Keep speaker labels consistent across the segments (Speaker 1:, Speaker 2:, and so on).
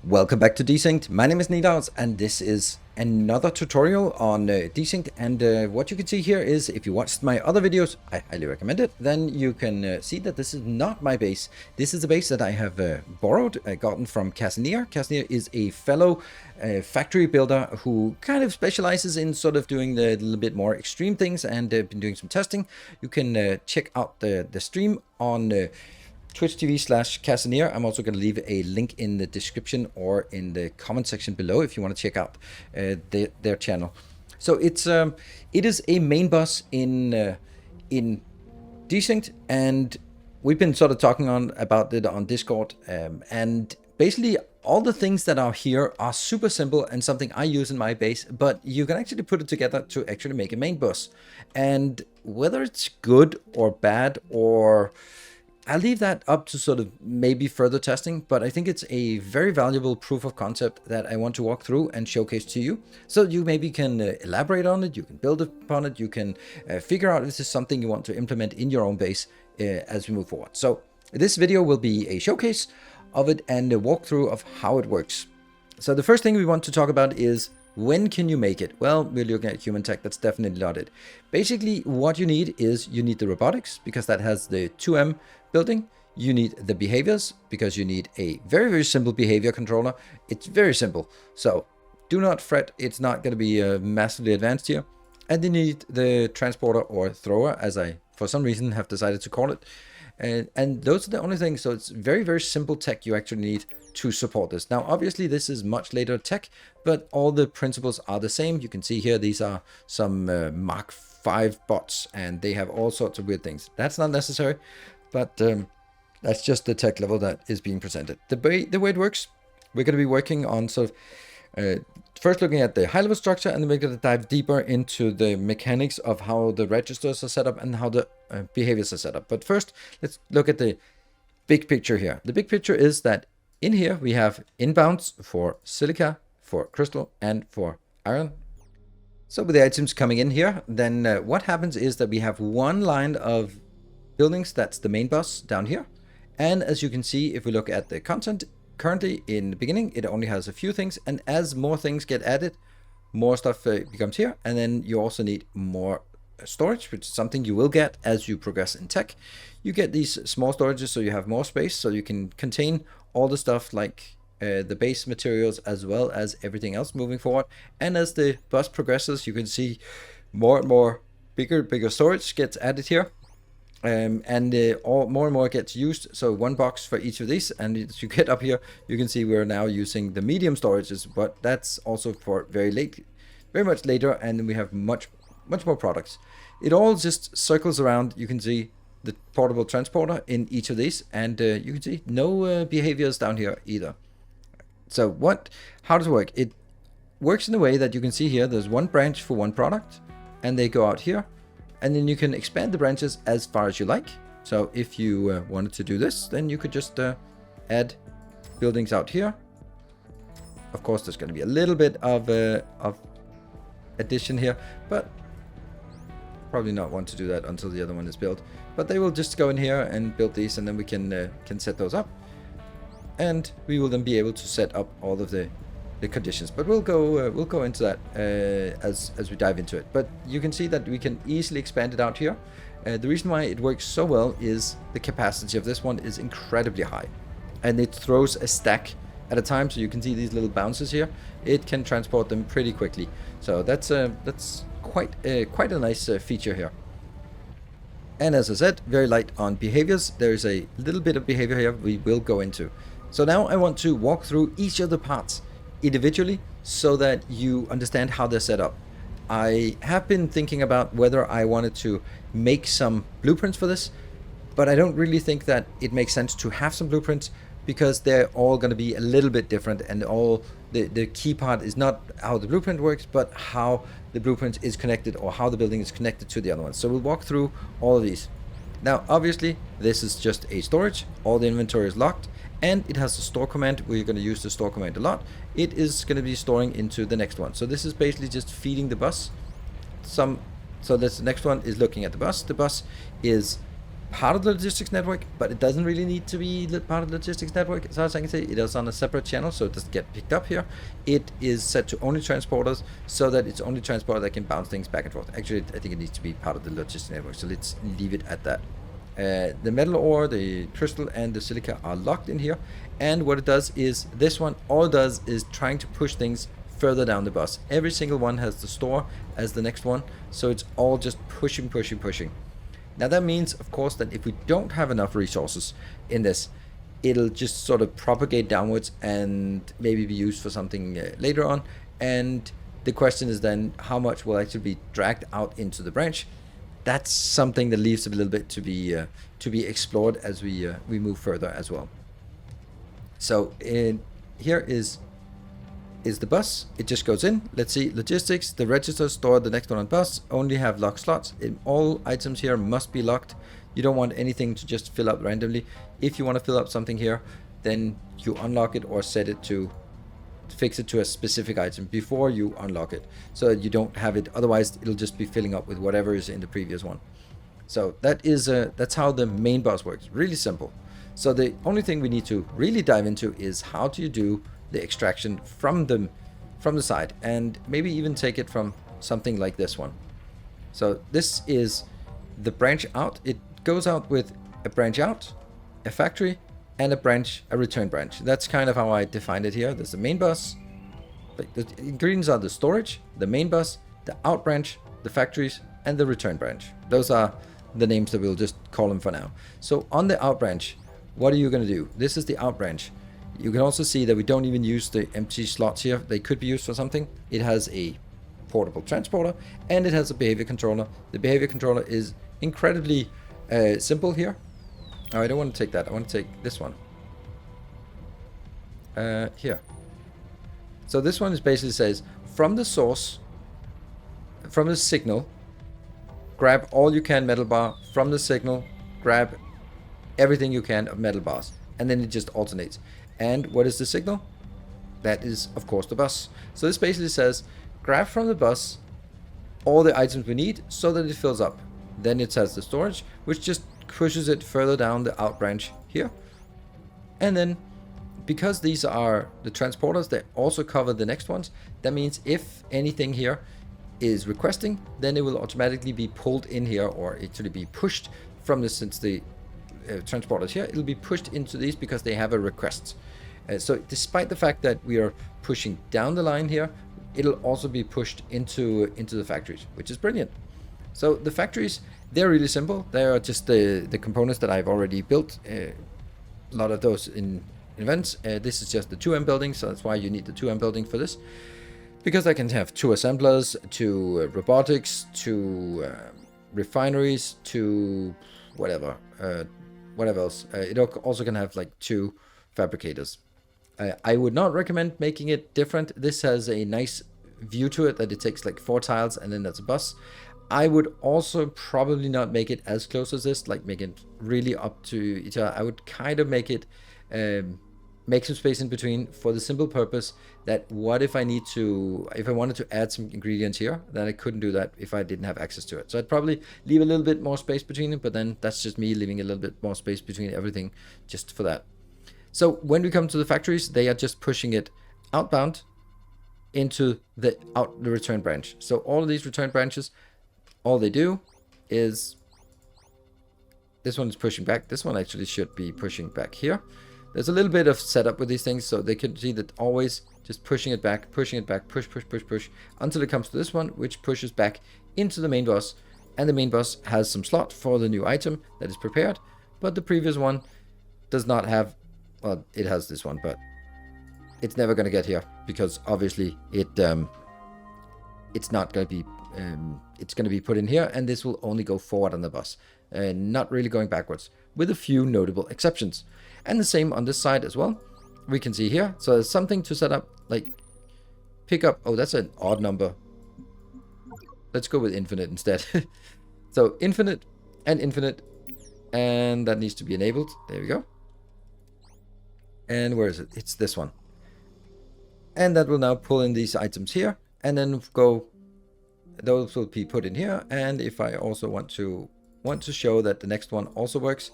Speaker 1: Welcome back to Desynced. My name is Nidaus and this is another tutorial on Desynced, and what you can see here is, if you watched my other videos, I highly recommend it, then you can see that this is not my base. This is a base that I have borrowed, gotten from Casimir. Casimir is a fellow factory builder who kind of specializes in sort of doing the little bit more extreme things, and been doing some testing. You can check out the stream on Twitch TV/Casimir. I'm also going to leave a link in the description or in the comment section below if you want to check out their channel. So it is a main boss in Desynced, and we've been sort of talking about it on Discord, and basically all the things that are here are super simple and something I use in my base, but you can actually put it together to actually make a main boss. And whether it's good or bad, or I'll leave that up to sort of maybe further testing, but I think it's a very valuable proof of concept that I want to walk through and showcase to you, so you maybe can elaborate on it, you can build upon it, you can figure out if this is something you want to implement in your own base as we move forward. So this video will be a showcase of it and a walkthrough of how it works. So the first thing we want to talk about is, when can you make it? Well, we're looking at human tech. That's definitely not it. Basically, what you need is, you need the robotics, because that has the 2M building. You need the behaviors, because you need a very, very simple behavior controller. It's very simple. So do not fret. It's not going to be massively advanced here. And you need the transporter or thrower, as I, for some reason, have decided to call it. And those are the only things. So it's very, very simple tech you actually need to support this. Now, obviously, this is much later tech, but all the principles are the same. You can see here, these are some Mark 5 bots, and they have all sorts of weird things. That's not necessary, but that's just the tech level that is being presented. The way it works, we're going to be working on sort of first looking at the high-level structure, and then we're going to dive deeper into the mechanics of how the registers are set up and how the behaviors are set up. But first, let's look at the big picture here. The big picture is that in here we have inbounds for silica, for crystal, and for iron. So with the items coming in here, then what happens is that we have one line of buildings, that's the main boss down here. And as you can see, if we look at the content, currently in the beginning, it only has a few things, and as more things get added, more stuff becomes here. And then you also need more storage, which is something you will get as you progress in tech. You get these small storages, so you have more space, so you can contain all the stuff like the base materials as well as everything else moving forward. And as the bus progresses, you can see more and more bigger storage gets added here. More and more gets used, so one box for each of these. And as you get up here, you can see we're now using the medium storages, but that's also for very much later, and then we have much more products. It all just circles around. You can see the portable transporter in each of these, and you can see no behaviors down here either. So how does it work? It works in a way that you can see here, there's one branch for one product, and they go out here. And then you can expand the branches as far as you like. So if you wanted to do this, then you could just add buildings out here. Of course, there's going to be a little bit of addition here, but probably not want to do that until the other one is built. But they will just go in here and build these, and then we can set those up. And we will then be able to set up all of the conditions, but we'll go into that as we dive into it. But you can see that we can easily expand it out here. The reason why it works so well is the capacity of this one is incredibly high, and it throws a stack at a time. So you can see these little bounces here. It can transport them pretty quickly. So that's quite a nice feature here. And as I said, very light on behaviors. There is a little bit of behavior here we will go into. So now I want to walk through each of the parts individually so that you understand how they're set up. I have been thinking about whether I wanted to make some blueprints for this, but I don't really think that it makes sense to have some blueprints, because they're all going to be a little bit different, and all the key part is not how the blueprint works, but how the blueprint is connected, or how the building is connected to the other ones. So we'll walk through all of these. Now, obviously, this is just a storage. All the inventory is locked, and it has a store command. We're going to use the store command a lot. It is going to be storing into the next one. So this is basically just feeding the bus. So this next one is looking at the bus. The bus is part of the logistics network, but it doesn't really need to be part of the logistics network. As far as I can say, it is on a separate channel, so it doesn't get picked up here. It is set to only transporters, so that it's only transporter that can bounce things back and forth. Actually, I think it needs to be part of the logistics network, so let's leave it at that. The metal ore, the crystal, and the silica are locked in here, and what it does is, this one, all it does is trying to push things further down the bus. Every single one has the store as the next one, so it's all just pushing. Now that means, of course, that if we don't have enough resources in this, it'll just sort of propagate downwards and maybe be used for something later on. And the question is then, how much will actually be dragged out into the branch? That's something that leaves a little bit to be explored as we move further as well. So here is the bus. It just goes in. Let's see, logistics, the register, store, the next one on bus, only have locked slots. All items here must be locked. You don't want anything to just fill up randomly. If you want to fill up something here, then you unlock it or set it to fix it to a specific item before you unlock it, so that you don't have it, otherwise it'll just be filling up with whatever is in the previous one. So that is that's how the main bus works. Really simple. So the only thing we need to really dive into is how do you do the extraction from the side, and maybe even take it from something like this one. So this is the branch out. It goes out with a branch out, a factory, and a return branch. That's kind of how I defined it here. There's the main bus. The ingredients are the storage, the main bus, the out branch, the factories, and the return branch. Those are the names that we'll just call them for now. So on the out branch, what are you going to do? This is the out branch. You can also see that we don't even use the empty slots here. They could be used for something. It has a portable transporter, and it has a behavior controller. The behavior controller is incredibly simple here. Oh, I don't want to take that. I want to take this one. Here. So this one is basically says, from the source, from the signal, grab all you can metal bar. From the signal, grab everything you can of metal bars. And then it just alternates. And what is the signal? That is, of course, the bus. So this basically says, grab from the bus all the items we need so that it fills up. Then it has the storage, which just pushes it further down the out branch here. And then, because these are the transporters, they also cover the next ones. That means if anything here is requesting, then it will automatically be pulled in here, or actually be pushed from this, since the transporters here, it'll be pushed into these because they have a request. So despite the fact that we are pushing down the line here, it'll also be pushed into the factories, which is brilliant. So the factories, they're really simple. They are just the components that I've already built. A lot of those in events. This is just the 2M building, so that's why you need the 2M building for this. Because I can have 2 assemblers, 2 robotics, 2 refineries, 2 whatever. Whatever else. It also can have like 2 fabricators. I would not recommend making it different. This has a nice view to it that it takes like 4 tiles and then that's a bus. I would also probably not make it as close as this, like make it really up to each other. I would kind of make it, make some space in between, for the simple purpose that what if I wanted to add some ingredients here, then I couldn't do that if I didn't have access to it. So I'd probably leave a little bit more space between it, but then that's just me leaving a little bit more space between everything just for that. So when we come to the factories, they are just pushing it outbound into the return branch. So all of these return branches, all they do is, this one is pushing back. This one actually should be pushing back here. There's a little bit of setup with these things, so they can see that always just pushing it back, push, until it comes to this one, which pushes back into the main bus. And the main bus has some slot for the new item that is prepared, but the previous one does not have, well, it has this one, but it's never going to get here, because obviously it's not going to be, it's going to be put in here, and this will only go forward on the bus, not really going backwards, with a few notable exceptions. And the same on this side as well. We can see here, so there's something to set up, like pick up, oh, that's an odd number. Let's go with infinite instead. So infinite, and that needs to be enabled. There we go. And where is it? It's this one. And that will now pull in these items here, and then go, those will be put in here. And if I also want to want to show that the next one also works.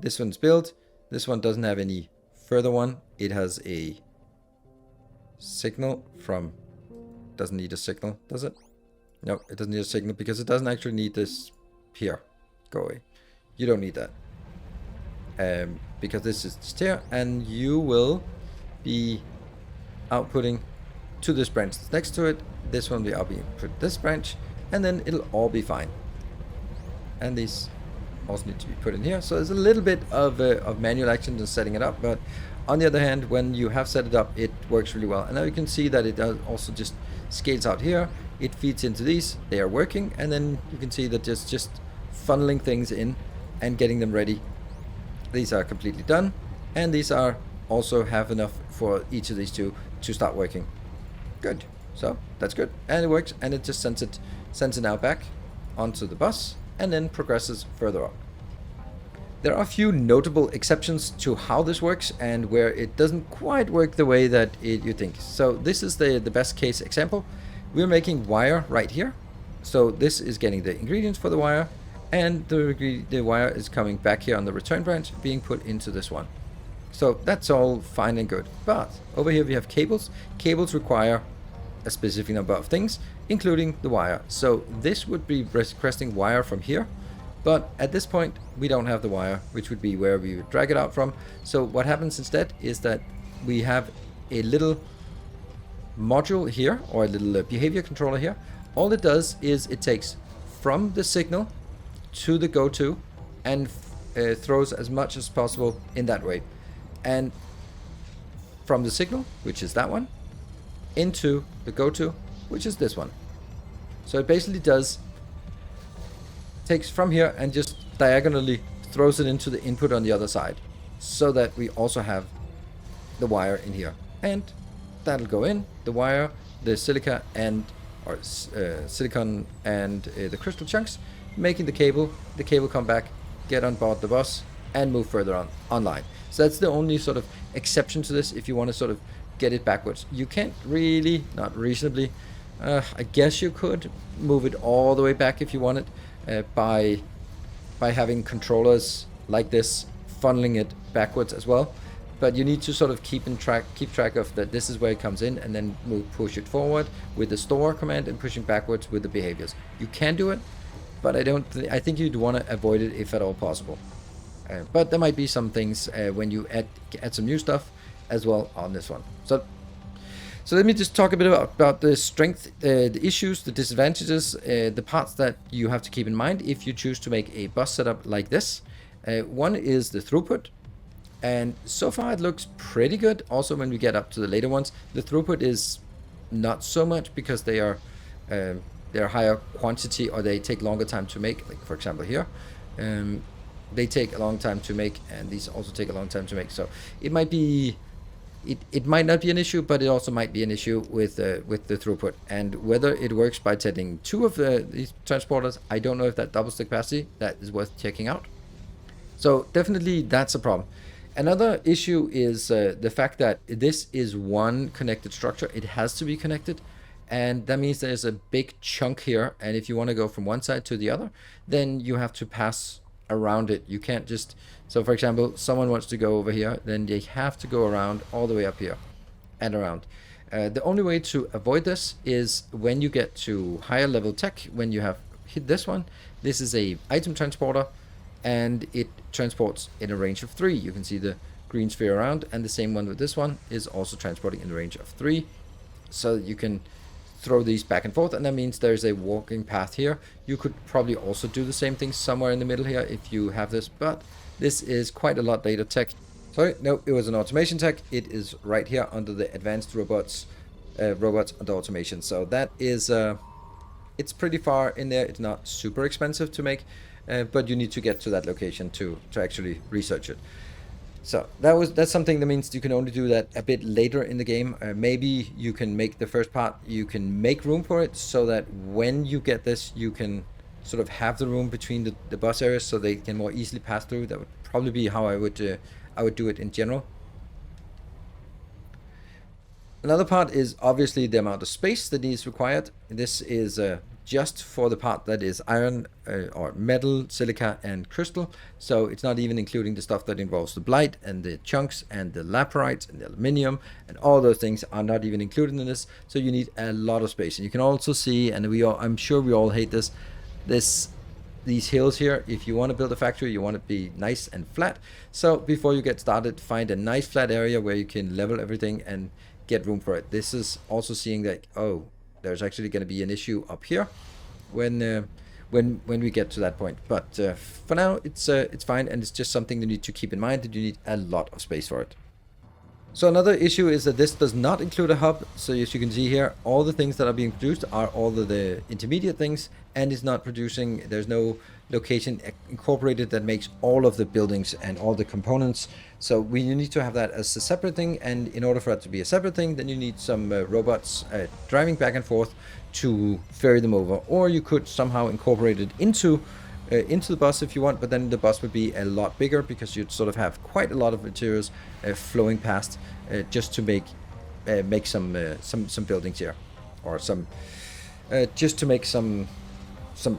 Speaker 1: This one's built. This one doesn't have any further one. It has a signal from... Doesn't need a signal, does it? No, it doesn't need a signal because it doesn't actually need this here. Go away. You don't need that. Because this is just here, and you will be outputting to this branch that's next to it. This one will be output this branch, and then it'll all be fine. And these also need to be put in here. So there's a little bit of manual action in setting it up, but on the other hand, when you have set it up, it works really well. And now you can see that it does also just scales out here. It feeds into these, they are working, and then you can see that just funneling things in and getting them ready. These are completely done, and these are also have enough for each of these two to start working. Good. So that's good, and it works, and it just sends it now back onto the bus, and then progresses further up. There are a few notable exceptions to how this works, and where it doesn't quite work the way that you think. So this is the best case example. We're making wire right here. So this is getting the ingredients for the wire, and the wire is coming back here on the return branch, being put into this one. So that's all fine and good. But over here we have cables. Cables require a specific number of things, including the wire. So this would be requesting wire from here. But at this point, we don't have the wire, which would be where we would drag it out from. So what happens instead is that we have a little module here, or a little behavior controller here. All it does is it takes from the signal to the go-to and throws as much as possible in that way. And from the signal, which is that one, into the go-to, which is this one. So it basically takes from here and just diagonally throws it into the input on the other side, so that we also have the wire in here. And that'll go in, the wire, the silica and silicon and the crystal chunks, making the cable come back, get on board the bus, and move further online. So that's the only sort of exception to this. If you want to sort of get it backwards, you can't really, not reasonably, I guess you could move it all the way back if you wanted, by having controllers like this funneling it backwards as well. But you need to sort of keep track of that. This is where it comes in, and then push it forward with the store command and pushing backwards with the behaviors. You can do it, but I think you'd want to avoid it if at all possible. But there might be some things when you add some new stuff as well on this one. So let me just talk a bit about the strength, the issues, the disadvantages, the parts that you have to keep in mind if you choose to make a bus setup like this. One is the throughput. And so far it looks pretty good. Also, when we get up to the later ones, the throughput is not so much, because they're higher quantity, or they take longer time to make. Like for example here, they take a long time to make, and these also take a long time to make. So it might be, it might not be an issue, but it also might be an issue with the throughput. And whether it works by setting two of these transporters, I don't know if that doubles the capacity. That is worth checking out. So definitely that's a problem. Another issue is the fact that this is one connected structure. It has to be connected, and that means there's a big chunk here, and if you want to go from one side to the other, then you have to pass around it. You can't just, so for example, someone wants to go over here, then they have to go around all the way up here and around. The only way to avoid this is when you get to higher level tech. When you have hit this one, this is a item transporter, and it transports in a range of 3. You can see the green sphere around, and the same one with this one is also transporting in the range of 3. So you can throw these back and forth, and that means there's a walking path here. You could probably also do the same thing somewhere in the middle here if you have this, but this is quite a lot later tech. Sorry, no, it was an automation tech. It is right here under the advanced robots under automation. So that is, it's pretty far in there. It's not super expensive to make. But you need to get to that location to actually research it. So that's something that means you can only do that a bit later in the game. Maybe you can make the first part, you can make room for it, so that when you get this, you can sort of have the room between the bus areas, so they can more easily pass through. That would probably be how I would do it in general. Another part is obviously the amount of space that is required. This is just for the part that is iron or metal, silica, and crystal. So it's not even including the stuff that involves the blight and the chunks and the laperites and the aluminium, and all those things are not even included in this. So you need a lot of space. And you can also see, and I'm sure we all hate these hills here. If you want to build a factory, you want it to be nice and flat. So before you get started, find a nice flat area where you can level everything and get room for it. This is also seeing that, oh, there's actually going to be an issue up here when we get to that point. But for now, it's fine, and it's just something you need to keep in mind, that you need a lot of space for it. So another issue is that this does not include a hub. So as you can see here, all the things that are being produced are all of the intermediate things, and it's not producing, there's no location incorporated that makes all of the buildings and all the components. So we need to have that as a separate thing, and in order for it to be a separate thing, then you need some robots driving back and forth to ferry them over, or you could somehow incorporate it into the bus if you want, but then the bus would be a lot bigger, because you'd sort of have quite a lot of materials flowing past just to make some buildings here, or just to make some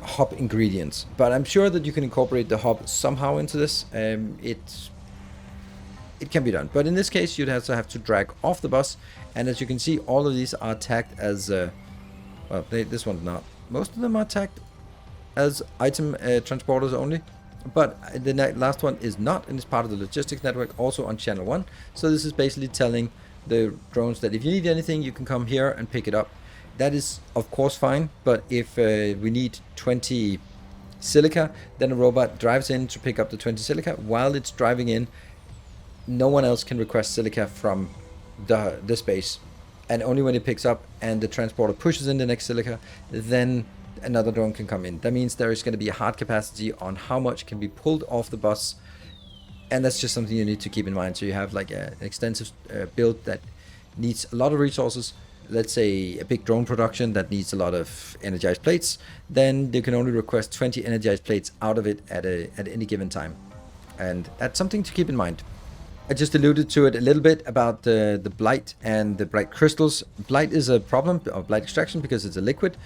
Speaker 1: hub ingredients. But I'm sure that you can incorporate the hub somehow into this. It can be done, but in this case you'd also have to drag off the bus, and as you can see, all of these are tagged as well, this one's not. Most of them are tagged as item transporters only, but the last one is not, and it's part of the logistics network, also on channel 1. So this is basically telling the drones that if you need anything, you can come here and pick it up. That is of course fine, but if we need 20 silica, then a robot drives in to pick up the 20 silica. While it's driving in, no one else can request silica from the space, and only when it picks up and the transporter pushes in the next silica, then another drone can come in. That means there is going to be a hard capacity on how much can be pulled off the bus, and that's just something you need to keep in mind. So you have like an extensive build that needs a lot of resources. Let's say a big drone production that needs a lot of energized plates, then you can only request 20 energized plates out of it at any given time, and that's something to keep in mind. I just alluded to it a little bit about the blight and the blight crystals. Blight is a problem of blight extraction because it's a liquid,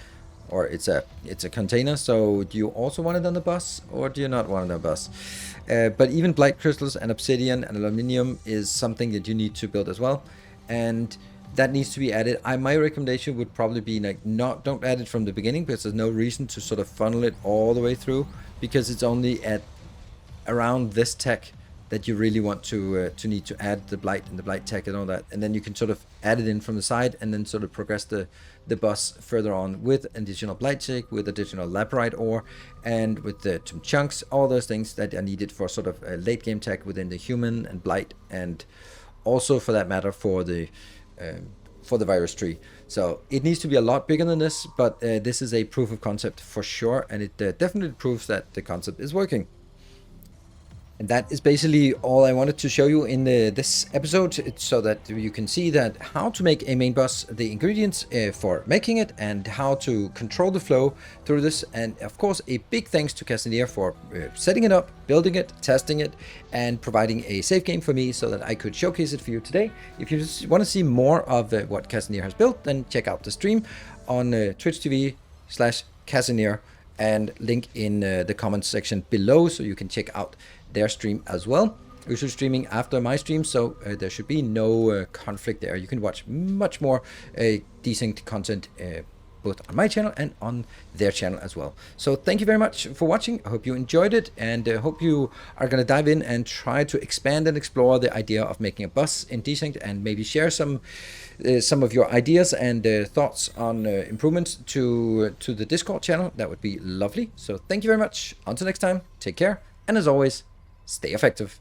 Speaker 1: or it's a container. So do you also want it on the bus, or do you not want it on the bus? But even blight crystals and obsidian and aluminium is something that you need to build as well, and that needs to be added. My recommendation would probably be like, don't add it from the beginning, because there's no reason to sort of funnel it all the way through, because it's only at around this tech that you really want to need to add the blight and the blight tech and all that, and then you can sort of add it in from the side, and then sort of progress the bus further on with additional blight tech, with additional laperite ore, and with some chunks, all those things that are needed for sort of a late game tech within the human and blight, and also for that matter for the virus tree. So it needs to be a lot bigger than this, but this is a proof of concept for sure, and it definitely proves that the concept is working. And that is basically all I wanted to show you in this episode, so that you can see that how to make a main bus, the ingredients for making it, and how to control the flow through this. And of course, a big thanks to Casimir for setting it up, building it, testing it, and providing a safe game for me so that I could showcase it for you today. If you just want to see more of what Casimir has built, then check out the stream on Twitch TV/Casimir, and link in the comments section below, so you can check out their stream as well. We're streaming after my stream, so there should be no conflict there. You can watch much more Desynced content both on my channel and on their channel as well. So thank you very much for watching. I hope you enjoyed it, and hope you are going to dive in and try to expand and explore the idea of making a bus in Desynced, and maybe share some of your ideas and thoughts on improvements to the Discord channel. That would be lovely. So thank you very much. Until next time, take care, and as always, stay effective.